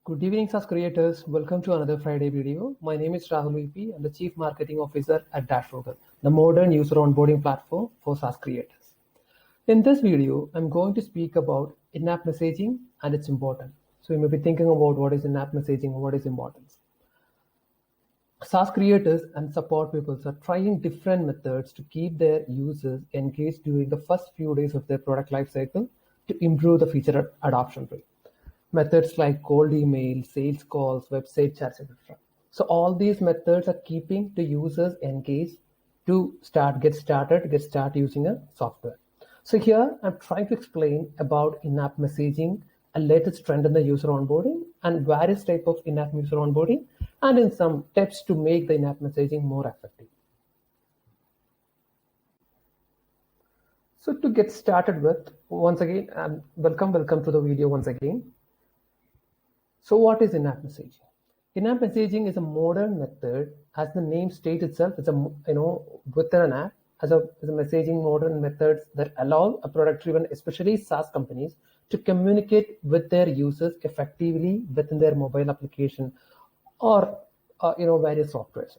Good evening, SaaS creators. Welcome to another Friday video. My name is Rahul VP. I'm the Chief Marketing Officer at Dashrogal, the modern user onboarding platform for SaaS creators. In this video, I'm going to speak about in-app messaging and its importance. So you may be thinking about what is in-app messaging and what is importance. SaaS creators and support people are trying different methods to keep their users engaged during the first few days of their product lifecycle to improve the feature adoption rate. Methods like cold email, sales calls, website chats, etc. So all these methods are keeping the users engaged to get start using a software. So here I'm trying to explain about in-app messaging, a latest trend in the user onboarding, and various type of in-app user onboarding, and in some tips to make the in-app messaging more effective. So to get started with, once again, welcome to the video once again. So what is in-app messaging? In-app messaging is a modern method, as the name states itself. It's within an app as a messaging modern methods that allow a product-driven, especially SaaS companies, to communicate with their users effectively within their mobile application or various softwares.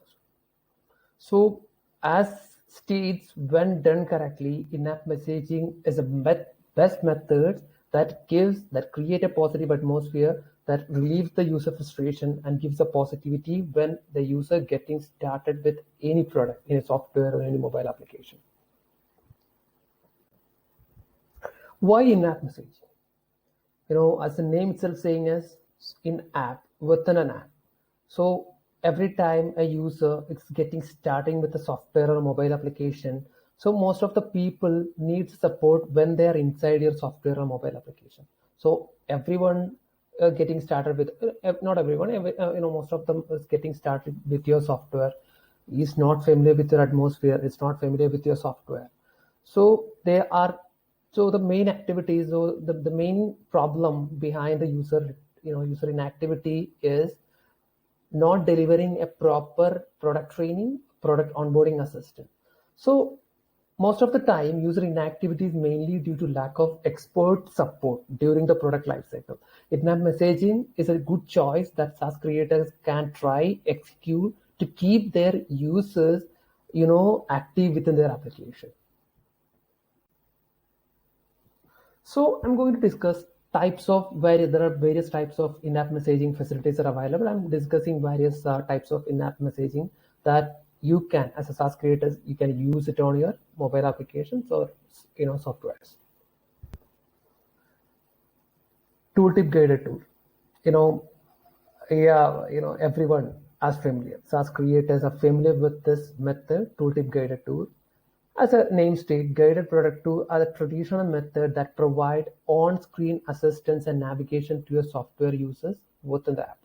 So as states, when done correctly, in-app messaging is a best method that create a positive atmosphere that relieves the user frustration and gives a positivity when the user getting started with any product, any software or any mobile application. Why in-app messaging? As the name itself saying is in-app, within an app. So every time a user is starting with a software or a mobile application, so most of the people need support when they are inside your software or mobile application. So everyone getting started with, not everyone, most of them is getting started with your software, is not familiar with your atmosphere, is not familiar with your software. So the main activities, or the main problem behind the user inactivity is not delivering a proper product training, product onboarding assistant. So most of the time, user inactivity is mainly due to lack of expert support during the product lifecycle. In-app messaging is a good choice that SaaS creators can execute to keep their users, active within their application. So I'm going to discuss there are various types of in-app messaging facilities are available. I'm discussing various types of in-app messaging that you can, as a SaaS creators, you can use it on your mobile applications or softwares. Tooltip guided tool. Everyone is familiar. SaaS creators are familiar with this method, tooltip guided tool. As a name states, guided product tool are a traditional method that provide on-screen assistance and navigation to your software users within the app.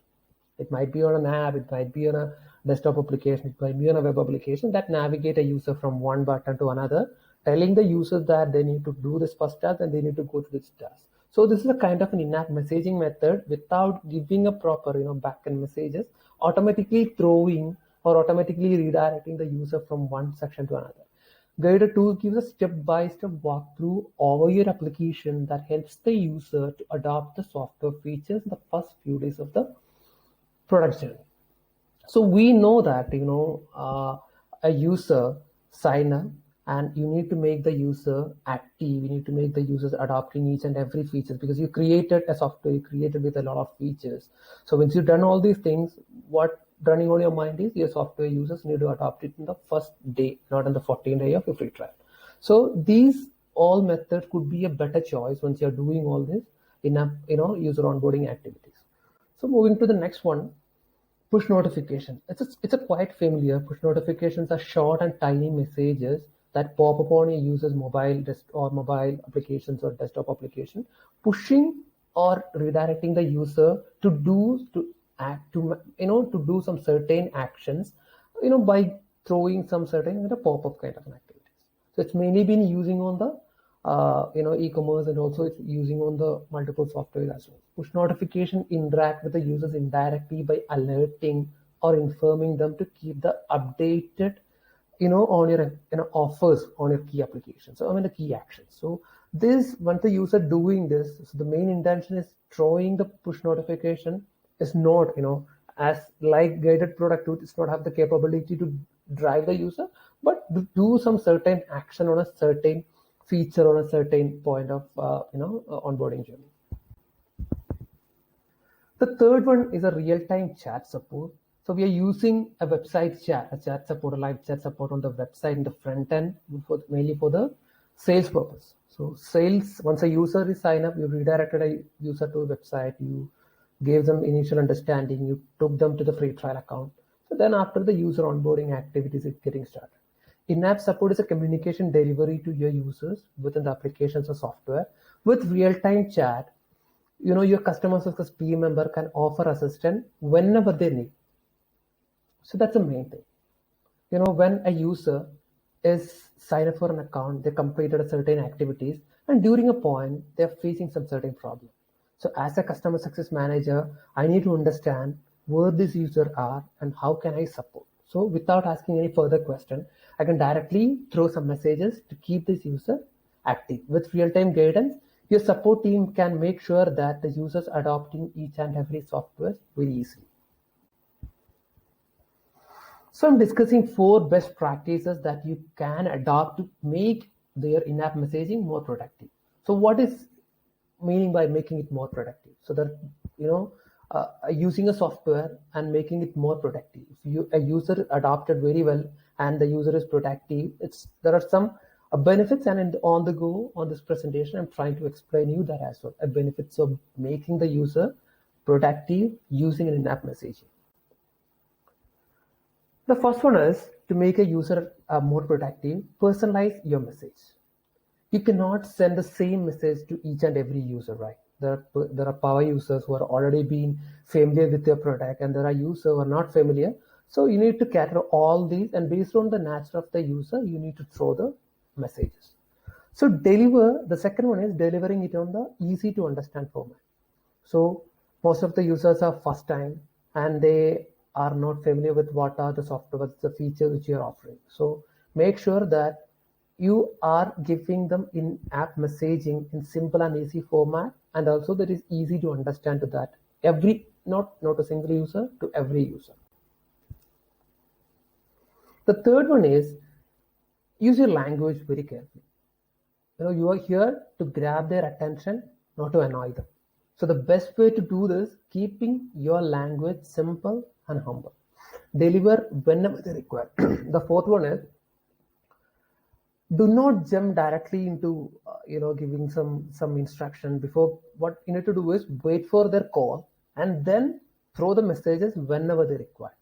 It might be on an app, it might be on a desktop application, it might be on a web application that navigate a user from one button to another, telling the user that they need to do this first task and they need to go to this task. So this is a kind of an in-app messaging method without giving a proper backend messages, automatically throwing or automatically redirecting the user from one section to another. Guided tool gives a step-by-step walkthrough over your application that helps the user to adopt the software features in the first few days of the product journey. So we know that a user sign up, and you need to make the user active. You need to make the users adopting each and every feature, because you created a software, you created with a lot of features. So once you've done all these things, what running on your mind is your software users need to adopt it in the first day, not in the 14th day of your free trial. So these all methods could be a better choice once you're doing all this in a user onboarding activities. So moving to the next one, push notification. It's a quite familiar. Push notifications are short and tiny messages that pop up on your user's mobile applications or desktop application, pushing or redirecting the user to do some certain actions, by throwing some certain pop-up kind of activities. So it's mainly been using on the e-commerce, and also it's using on the multiple software as well. Push notification interact with the users indirectly by alerting or informing them to keep the updated on your offers on your key applications. So the key actions. So this, once the user doing this, so the main intention is throwing the push notification is not, as like guided product tool, it's not have the capability to drive the user, but to do some certain action on a certain feature on a certain point of onboarding journey. The third one is a real-time chat support. So we are using a website chat, a chat support, a live chat support on the website in the front end, mainly for the sales purpose. So sales, once a user is signed up, you redirected a user to a website, you gave them initial understanding, you took them to the free trial account. So then after the user onboarding activities is getting started. In-app support is a communication delivery to your users within the applications or software with real-time chat. Your customer success team member can offer assistance whenever they need. So that's the main thing. When a user is signed up for an account, they completed a certain activities, and during a point, they're facing some certain problem. So as a customer success manager, I need to understand where this user are and how can I support. So without asking any further question, I can directly throw some messages to keep this user active. With real-time guidance, your support team can make sure that the users adopting each and every software very easily. So I'm discussing 4 best practices that you can adopt to make their in-app messaging more productive. So what is meaning by making it more productive? So that, using a software and making it more productive. If a user adopted very well and the user is productive, there are some benefits, and on the go on this presentation, I'm trying to explain you that as well. Benefits of making the user productive using an in-app messaging. The first one is to make a user more productive, personalize your message. You cannot send the same message to each and every user, right? There are power users who are already been familiar with your product, and there are users who are not familiar. So you need to cater all these, and based on the nature of the user, you need to throw the messages. So the second one is delivering it on the easy to understand format. So most of the users are first time and they are not familiar with what are the software, what's the features which you're offering. So make sure that you are giving them in-app messaging in simple and easy format, and also that is easy to understand to that not a single user, to every user. The third one is use your language very carefully. You are here to grab their attention, not to annoy them. So the best way to do this, keeping your language simple and humble. Deliver whenever they require. The fourth one is, do not jump directly into giving some instruction. Before, what you need to do is wait for their call and then throw the messages whenever they require.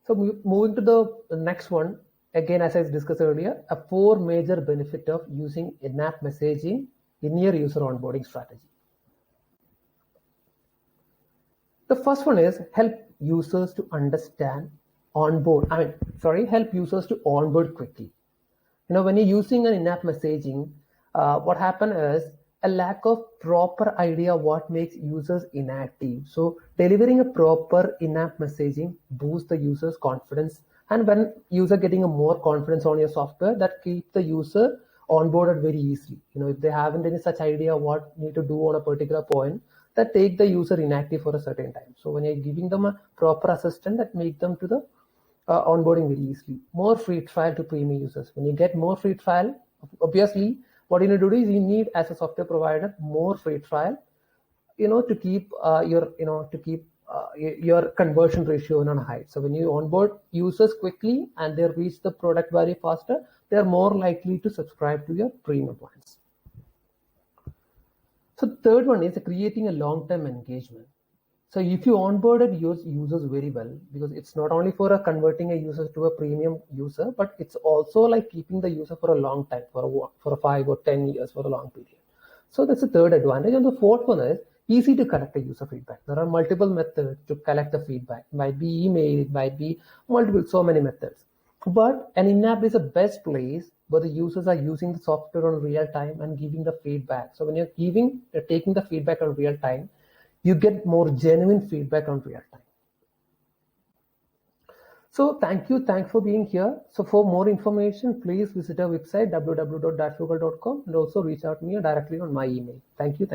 So moving to the next one, again, as I discussed earlier, 4 major benefit of using in-app messaging in your user onboarding strategy. The first one is help users to help users to onboard quickly. When you're using an in-app messaging, what happens is a lack of proper idea what makes users inactive. So delivering a proper in-app messaging boosts the user's confidence, and when user getting a more confidence on your software, that keeps the user onboarded very easily. If they haven't any such idea what need to do on a particular point, that take the user inactive for a certain time. So when you're giving them a proper assistant, that make them to the onboarding very easily. More free trial to premium users. When you get more free trial, obviously what you need to do is you need, as a software provider, more free trial, to keep your conversion ratio on a high. So when you onboard users quickly and they reach the product very faster, they are more likely to subscribe to your premium plans. So the third one is creating a long-term engagement. So if you onboarded your users very well, because it's not only for converting a user to a premium user, but it's also like keeping the user for a long time, for 5 or 10 years, for a long period. So that's the third advantage. And the fourth one is easy to collect the user feedback. There are multiple methods to collect the feedback. It might be email, it might be so many methods. But an in-app is the best place where the users are using the software on real time and giving the feedback. So when you're taking the feedback on real time, you get more genuine feedback on real time. So thanks for being here. So for more information, please visit our website www.dashgoogle.com and also reach out to me directly on my email. Thank you.